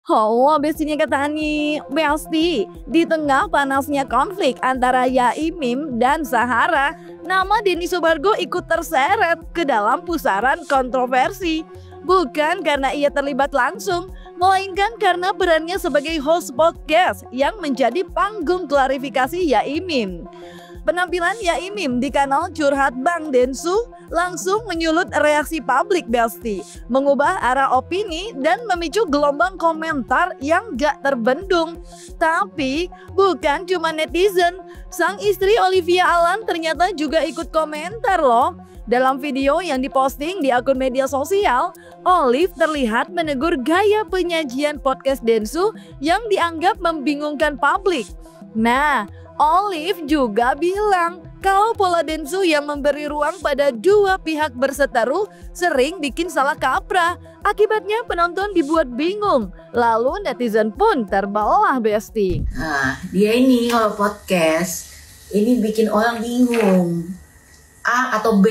Halo bestinya Ketani, Besti. Di tengah panasnya konflik antara Yaimim dan Zahara, nama Denny Sumargo ikut terseret ke dalam pusaran kontroversi. Bukan karena ia terlibat langsung, melainkan karena perannya sebagai host podcast yang menjadi panggung klarifikasi Yaimim. Penampilan Yaimim di kanal Curhat Bang Densu langsung menyulut reaksi publik Besti, mengubah arah opini dan memicu gelombang komentar yang gak terbendung. Tapi bukan cuma netizen, sang istri Olivia Alan ternyata juga ikut komentar loh. Dalam video yang diposting di akun media sosial, Olive terlihat menegur gaya penyajian podcast Densu yang dianggap membingungkan publik. Nah, Olive juga bilang kalau pola Densu yang memberi ruang pada dua pihak berseteru sering bikin salah kaprah. Akibatnya penonton dibuat bingung. Lalu netizen pun terbelah Besti. Nah, dia ini kalau podcast ini bikin orang bingung. A atau B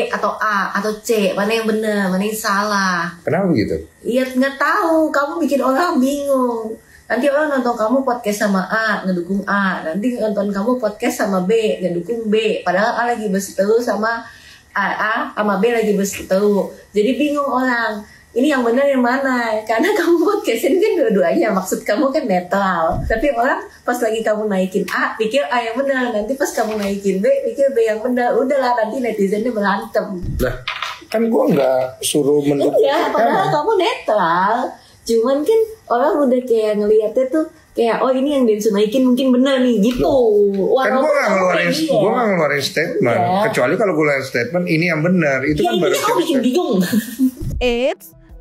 atau A atau C, mana yang benar, mana yang salah. Kenapa begitu? Iya nggak tahu, kamu bikin orang bingung. Nanti orang nonton kamu podcast sama A, ngedukung A. Nanti nonton kamu podcast sama B, ngedukung B. Padahal A lagi berseteru sama A sama B lagi berseteru. Jadi bingung orang. Ini yang benar yang mana? Karena kamu podcastin kan dua-duanya. Maksud kamu kan netral. Tapi orang pas lagi kamu naikin A, pikir A yang benar. Nanti pas kamu naikin B, pikir B yang benar. Udahlah, nanti netizennya berantem. Lah, kan gue nggak suruh mendukung. Iya, padahal kamu netral. Cuman kan orang udah kayak ngeliatnya tuh kayak oh ini yang Densu naikin mungkin benar nih gitu. Kan gue nggak ngeluarin statement. Iya. Kecuali kalau gue ngeluarin statement ini yang benar itu kan baru. Kamu bikin bingung.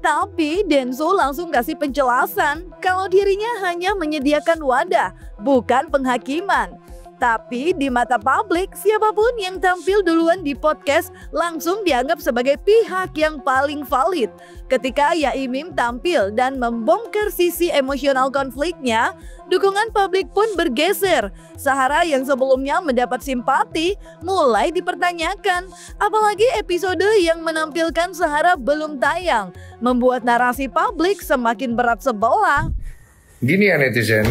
Tapi Densu langsung kasih penjelasan kalau dirinya hanya menyediakan wadah, bukan penghakiman. Tapi di mata publik, siapapun yang tampil duluan di podcast langsung dianggap sebagai pihak yang paling valid. Ketika Yaimim tampil dan membongkar sisi emosional konfliknya, dukungan publik pun bergeser. Zahara yang sebelumnya mendapat simpati mulai dipertanyakan. Apalagi episode yang menampilkan Zahara belum tayang, membuat narasi publik semakin berat sebelah. Gini ya netizen,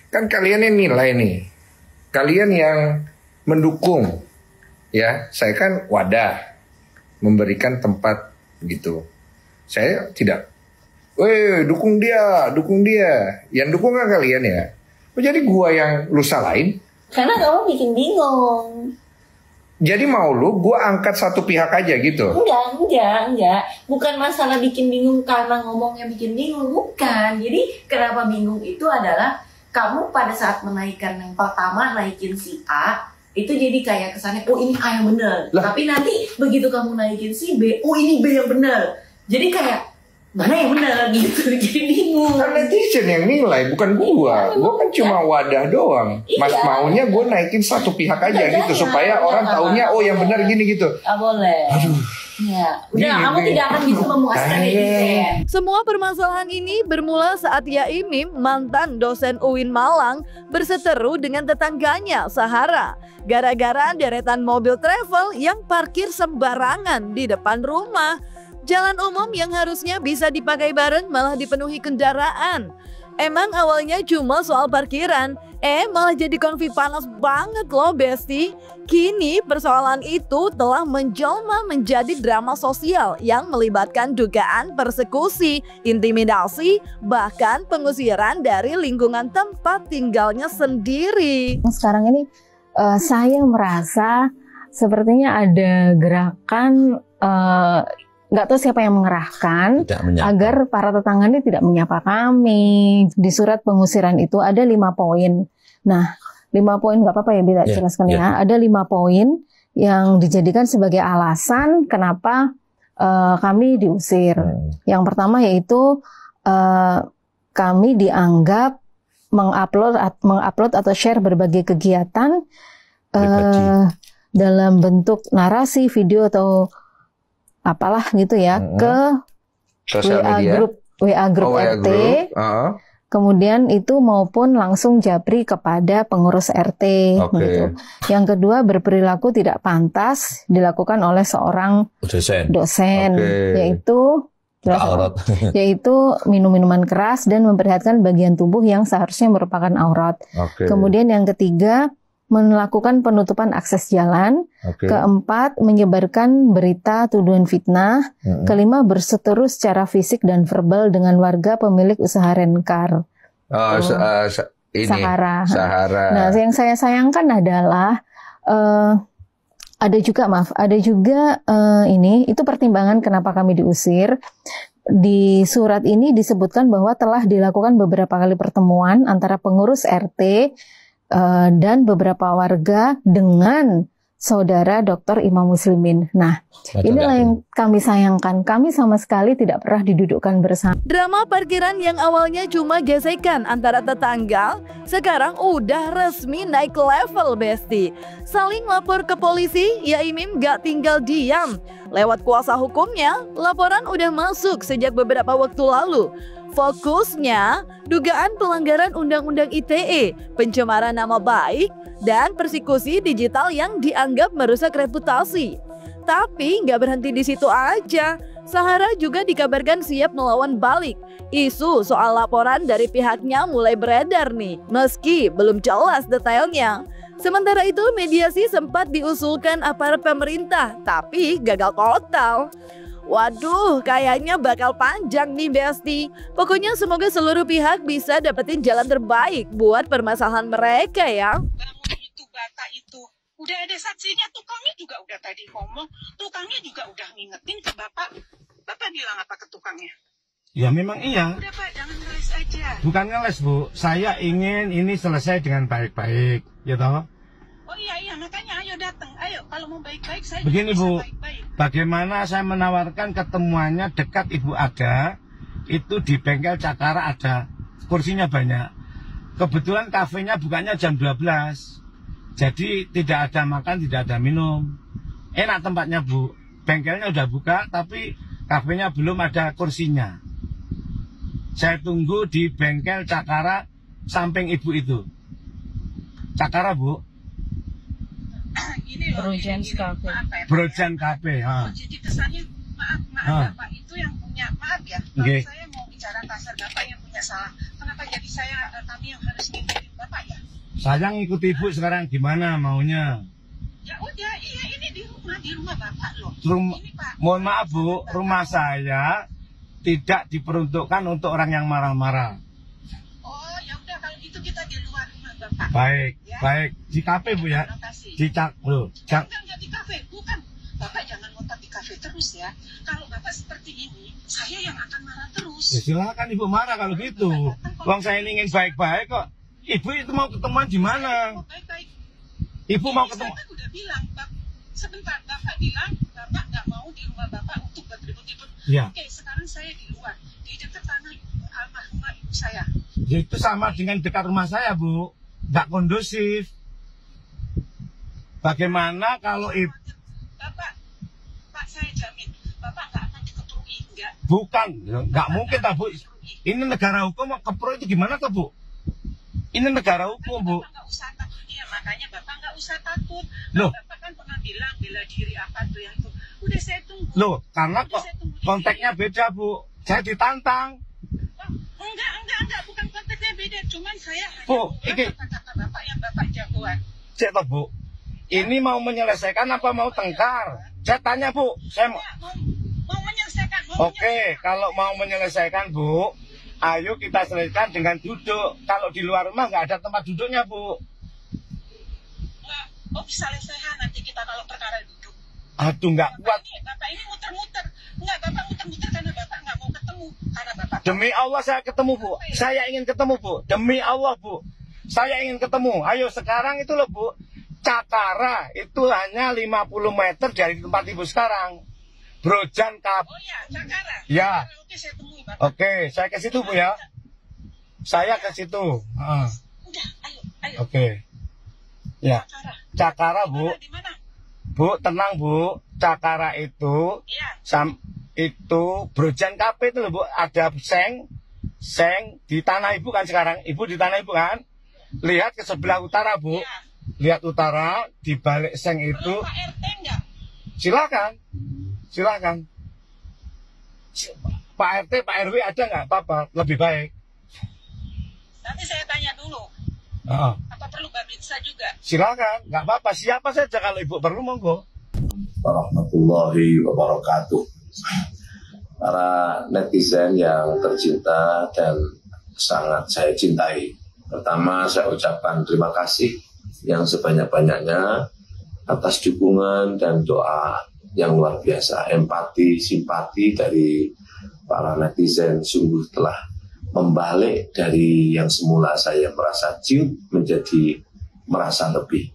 kan kalian yang nilai nih. Kalian yang mendukung, ya, saya kan wadah, memberikan tempat gitu. Saya tidak, dukung dia. Yang dukung kan kalian ya. Jadi gua yang lu salahin? Karena kamu bikin bingung. Jadi mau lu, gua angkat satu pihak aja gitu? Enggak. Bukan masalah bikin bingung karena ngomongnya bikin bingung, bukan. Jadi kenapa bingung itu adalah kamu pada saat menaikkan yang pertama naikin si A itu jadi kayak kesannya oh ini A yang benar. Tapi nanti begitu kamu naikin si B, oh ini B yang benar. Jadi kayak mana yang benar gitu. Jadi bingung. Kan netizen yang nilai bukan gua. Gua kan cuma wadah doang. Mas maunya gua naikin satu pihak aja gitu supaya orang taunya oh yang benar gini gitu. Boleh. Aduh. Ya, udah kamu tidak akan bisa memuaskan netizen. Semua permasalahan ini bermula saat Yaimim, mantan dosen UIN Malang, berseteru dengan tetangganya Zahara gara-gara deretan mobil travel yang parkir sembarangan di depan rumah. Jalan umum yang harusnya bisa dipakai bareng malah dipenuhi kendaraan. Emang awalnya cuma soal parkiran, malah jadi konflik panas banget loh Besti. Kini persoalan itu telah menjelma menjadi drama sosial yang melibatkan dugaan persekusi, intimidasi, bahkan pengusiran dari lingkungan tempat tinggalnya sendiri. Sekarang ini saya merasa sepertinya ada gerakan nggak tahu siapa yang mengerahkan agar para tetangga ini tidak menyapa kami. Di surat pengusiran itu ada 5 poin. Nah, 5 poin nggak apa-apa ya bisa jelaskan ya. Ada 5 poin yang dijadikan sebagai alasan kenapa kami diusir. Yang pertama yaitu kami dianggap mengupload atau share berbagai kegiatan dalam bentuk narasi, video atau apalah gitu ya ke WA grup RT. Kemudian itu maupun langsung japri kepada pengurus RT gitu. Yang kedua, berperilaku tidak pantas dilakukan oleh seorang dosen yaitu jelas yaitu minum minuman keras dan memperlihatkan bagian tubuh yang seharusnya merupakan aurat. Kemudian yang ketiga, melakukan penutupan akses jalan. Keempat, menyebarkan berita tuduhan fitnah. Kelima, berseteru secara fisik dan verbal dengan warga pemilik usaha rencar. Sahara. Nah, yang saya sayangkan adalah ada juga ini, itu pertimbangan kenapa kami diusir. Di surat ini disebutkan bahwa telah dilakukan beberapa kali pertemuan antara pengurus RT dan beberapa warga dengan saudara Dr. Imam Muslimin. Nah, inilah yang kami sayangkan. Kami sama sekali tidak pernah didudukkan bersama. Drama parkiran yang awalnya cuma gesekan antara tetangga, sekarang udah resmi naik level, Besti. Saling lapor ke polisi, ya Imim gak tinggal diam. Lewat kuasa hukumnya, laporan udah masuk sejak beberapa waktu lalu. Fokusnya, dugaan pelanggaran Undang-Undang ITE, pencemaran nama baik, dan persekusi digital yang dianggap merusak reputasi. Tapi nggak berhenti di situ aja. Sahara juga dikabarkan siap melawan balik. Isu soal laporan dari pihaknya mulai beredar nih, meski belum jelas detailnya. Sementara itu, mediasi sempat diusulkan aparat pemerintah, tapi gagal total. Waduh, kayaknya bakal panjang nih, Besti. Pokoknya semoga seluruh pihak bisa dapetin jalan terbaik buat permasalahan mereka ya. Bangun itu bata itu. Udah ada saksinya, tukangnya juga udah tadi ngomong. Tukangnya juga udah ngingetin ke Bapak. Bapak bilang apa ke tukangnya? Ya memang iya. Udah Pak, jangan ngeles aja. Bukan ngeles, Bu. Saya ingin ini selesai dengan baik-baik, ya toh? Oh iya, makanya ayo datang. Ayo, kalau mau baik-baik saya begini Bu, baik-baik. Bagaimana saya menawarkan ketemuannya dekat Ibu Aga, itu di bengkel Cakara ada, kursinya banyak. Kebetulan kafenya bukanya jam 12, jadi tidak ada makan, tidak ada minum. Enak tempatnya Bu, bengkelnya udah buka, tapi kafenya belum ada kursinya. Saya tunggu di bengkel Cakara samping Ibu itu. Cakara Bu. Ini loh, Brojan Cafe. Jadi kesannya maaf Bapak itu yang punya, maaf ya, kalau saya mau bicara kasar, Bapak yang punya salah. Kenapa jadi kami yang harus ngikutin Bapak ya? Saya ngikuti Ibu sekarang gimana maunya? Ya udah, iya ini di rumah Bapak loh. Ini, Pak. Mohon maaf Bu, rumah saya tidak diperuntukkan untuk orang yang marah-marah. Oh ya udah, kalau gitu kita di luar rumah Bapak. Baik, ya? Baik. Di kafe Bu ya? Di Enggak di kafe, bukan. Bapak jangan ngotot di kafe terus ya. Kalau Bapak seperti ini, saya yang akan marah terus. Ya silakan Ibu marah kalau gitu. Uang saya ingin baik-baik kok. Ibu itu mau ketemuan di mana? Baik-baik. Ibu mau ketemu. Saya udah bilang, sebentar Bapak bilang Bapak nggak mau di rumah Bapak untuk berribut-ribut. Ya. Oke, sekarang saya di luar, di dekat tanah almarhumah ibu saya. Ya itu sama dengan dekat rumah saya Bu, nggak kondusif. Bagaimana kalau Ibu? Pak saya jamin, Bapak nggak akan dikeprui, enggak? Bukan, nggak mungkin tak Bu. Ini negara hukum, keprui itu gimana tuh Bu? Ini negara hukum Bu. Bapak nggak usah takut, ya makanya Bapak nggak usah takut. Loh. Bapak kan pernah bilang bela diri apa tuh yang itu. Udah saya tunggu. Loh, karena kok konteksnya beda Bu. Saya ditantang. Oh, enggak, bukan konteksnya beda. Cuman saya hanya Bu, kata-kata Bapak yang Bapak jagoan. Cek toh Bu. Ini mau menyelesaikan apa mau tengkar? Saya tanya Bu, saya mau menyelesaikan. Oke, kalau mau menyelesaikan Bu, ayo kita selesaikan dengan duduk. Kalau di luar rumah nggak ada tempat duduknya Bu. Enggak, bisa selesaikan nanti kita kalau perkara duduk. Aduh, nggak kuat. Bapak ini muter-muter. Enggak, Bapak muter-muter karena Bapak nggak mau ketemu. Karena Bapak. Demi Allah saya ketemu Bu. Saya ingin ketemu Bu. Demi Allah Bu. Saya ingin ketemu. Ayo sekarang itu loh Bu. Cakara itu hanya 50 meter dari tempat Ibu sekarang. Brojan Cafe. Oh ya, Cakara. Ya. Oke, saya temui Bapak. Oke, saya ke situ Bu ya. Saya ke situ. Udah, ayo. Oke. Ya. Cakara Bu. Di mana? Bu, tenang Bu. Cakara itu itu Brojan Cafe itu loh Bu. Ada seng di tanah Ibu kan sekarang. Ibu di tanah Ibu kan. Lihat ke sebelah utara Bu. Ya. Lihat utara, di balik seng itu. Pak RT enggak? Silakan. Pak RT, Pak RW ada nggak apa-apa, lebih baik. Nanti saya tanya dulu. Apa perlu Babinsa juga? Silakan, nggak apa-apa. Siapa saja kalau Ibu perlu, monggo. Warahmatullahi wabarakatuh. Para netizen yang tercinta dan sangat saya cintai. Pertama, saya ucapkan terima kasih yang sebanyak-banyaknya atas dukungan dan doa yang luar biasa. Empati, simpati dari para netizen sungguh telah membalik dari yang semula saya merasa ciut menjadi merasa lebih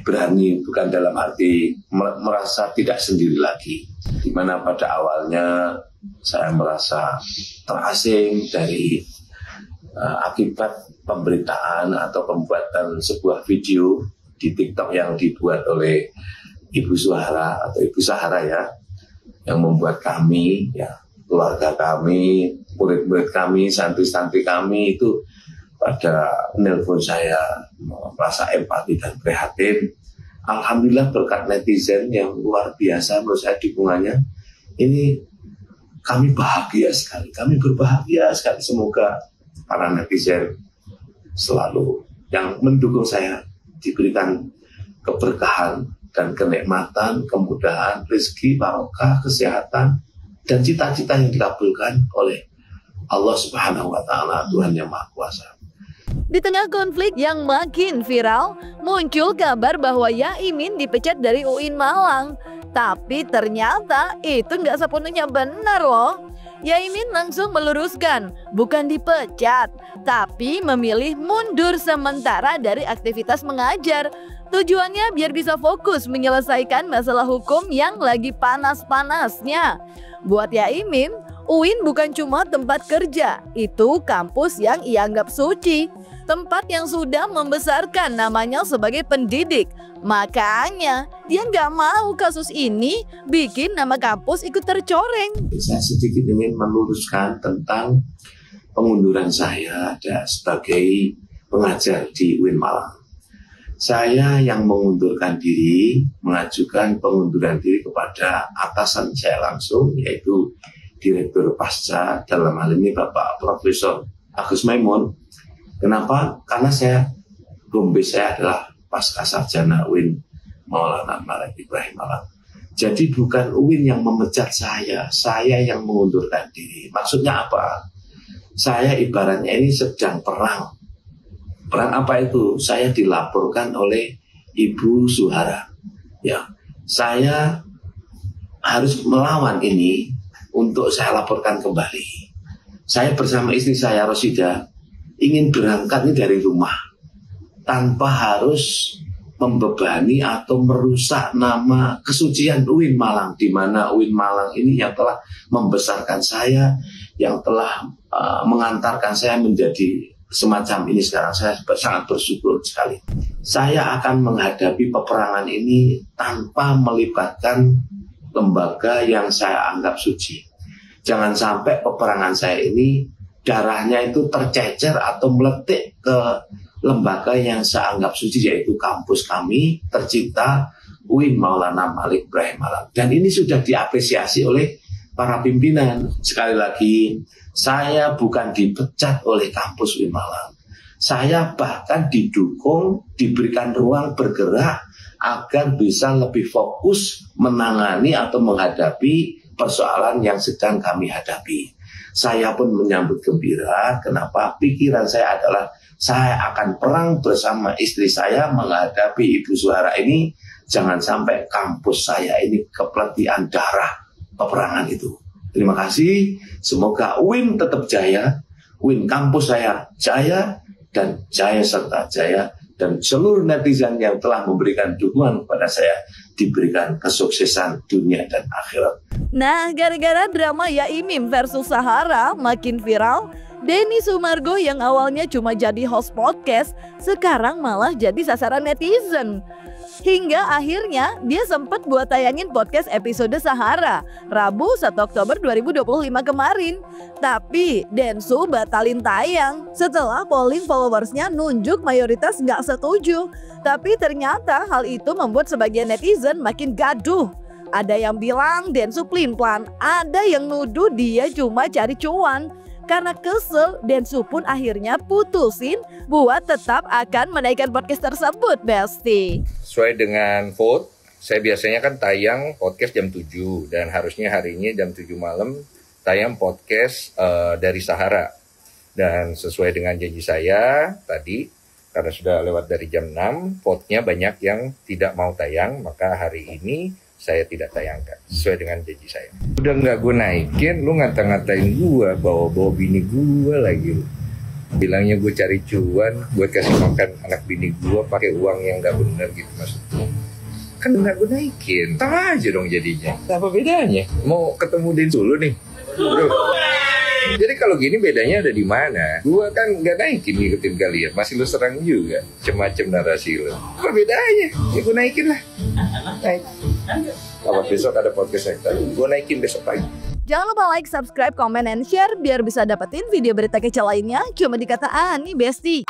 berani, bukan dalam arti merasa tidak sendiri lagi. Di mana pada awalnya saya merasa terasing dari akibat pemberitaan atau pembuatan sebuah video di TikTok yang dibuat oleh Ibu Suhara atau Ibu Sahara ya, yang membuat kami ya, keluarga kami, murid-murid kami, santri-santri kami itu pada nelpon saya merasa empati dan prihatin. Alhamdulillah berkat netizen yang luar biasa menurut saya dukungannya, ini kami bahagia sekali, kami berbahagia sekali. Semoga para netizen selalu yang mendukung saya diberikan keberkahan dan kenikmatan, kemudahan, rezeki, barokah, kesehatan, dan cita-cita yang dikabulkan oleh Allah Subhanahu wa Ta'ala, Tuhan yang Maha Kuasa. Di tengah konflik yang makin viral, muncul kabar bahwa Yaimin dipecat dari UIN Malang. Tapi ternyata itu nggak sepenuhnya benar loh. Yaimin langsung meluruskan, bukan dipecat, tapi memilih mundur sementara dari aktivitas mengajar. Tujuannya biar bisa fokus menyelesaikan masalah hukum yang lagi panas-panasnya. Buat Yaimin, UIN bukan cuma tempat kerja, itu kampus yang ia anggap suci. Tempat yang sudah membesarkan namanya sebagai pendidik. Makanya dia nggak mau kasus ini bikin nama kampus ikut tercoreng. Saya sedikit ingin meluruskan tentang pengunduran saya sebagai pengajar di UIN Malang. Saya yang mengundurkan diri, mengajukan pengunduran diri kepada atasan saya langsung, yaitu Direktur Pasca, dalam hal ini Bapak Profesor Agus Maimun. Kenapa? Karena home base saya adalah Pasca Sarjana UIN Maulana Malik Ibrahim Malang. Jadi bukan UIN yang memecat saya yang mengundurkan diri. Maksudnya apa? Saya ibaratnya ini sedang perang. Perang apa itu? Saya dilaporkan oleh Ibu Suhara. Ya, saya harus melawan ini untuk saya laporkan kembali. Saya bersama istri saya Rosida ingin berangkat ini dari rumah tanpa harus membebani atau merusak nama kesucian UIN Malang, di mana UIN Malang ini yang telah membesarkan saya, yang telah mengantarkan saya menjadi semacam ini sekarang. Saya sangat bersyukur sekali. Saya akan menghadapi peperangan ini tanpa melibatkan lembaga yang saya anggap suci. Jangan sampai peperangan saya ini darahnya itu tercecer atau meletik ke lembaga yang saya anggap suci, yaitu kampus kami tercinta UIN Maulana Malik Ibrahim Malang. Dan ini sudah diapresiasi oleh para pimpinan. Sekali lagi, saya bukan dipecat oleh kampus UIN Malang. Saya bahkan didukung, diberikan ruang bergerak agar bisa lebih fokus menangani atau menghadapi persoalan yang sedang kami hadapi. Saya pun menyambut gembira. Kenapa? Pikiran saya adalah saya akan perang bersama istri saya menghadapi Ibu Suhara ini. Jangan sampai kampus saya ini kepletihan darah peperangan itu. Terima kasih. Semoga UIN tetap jaya, UIN kampus saya jaya, dan jaya serta jaya, dan seluruh netizen yang telah memberikan dukungan kepada saya diberikan kesuksesan dunia dan akhirat. Nah, gara-gara drama Yaimin versus Sahara makin viral, Denny Sumargo yang awalnya cuma jadi host podcast, sekarang malah jadi sasaran netizen. Hingga akhirnya dia sempat buat tayangin podcast episode Sahara Rabu 1 Oktober 2025 kemarin. Tapi Densu batalin tayang setelah polling followersnya nunjuk mayoritas nggak setuju. Tapi ternyata hal itu membuat sebagian netizen makin gaduh. Ada yang bilang Densu pelin-pelan, ada yang nuduh dia cuma cari cuan. Karena kesel, Densu pun akhirnya putusin buat tetap akan menaikkan podcast tersebut, Besti. Sesuai dengan vote, saya biasanya kan tayang podcast jam 7 dan harusnya hari ini jam 7 malam tayang podcast dari Sahara. Dan sesuai dengan janji saya tadi, karena sudah lewat dari jam 6, vote-nya banyak yang tidak mau tayang, maka hari ini saya tidak tayangkan sesuai dengan janji saya. Udah nggak gue naikin, lu ngata-ngatain gue, bawa-bawa bini gue lagi. Bilangnya gue cari cuan buat kasih makan anak bini gue pakai uang yang nggak benar gitu maksudnya. Kan nggak gue naikin, sama aja dong jadinya. Apa bedanya? Mau ketemu Densu dulu nih, bro. Jadi kalau gini bedanya ada di mana? Gua kan nggak naikin ngikutin kalian, masih lu serang juga, macem-macem narasi lu. Apa bedanya? Ya gue naikin lah. Naik. Kalau besok ada podcast yang tadi, gue naikin besok pagi. Jangan lupa like, subscribe, comment, and share biar bisa dapetin video berita kece lainnya cuma di Kata Ani, Besti.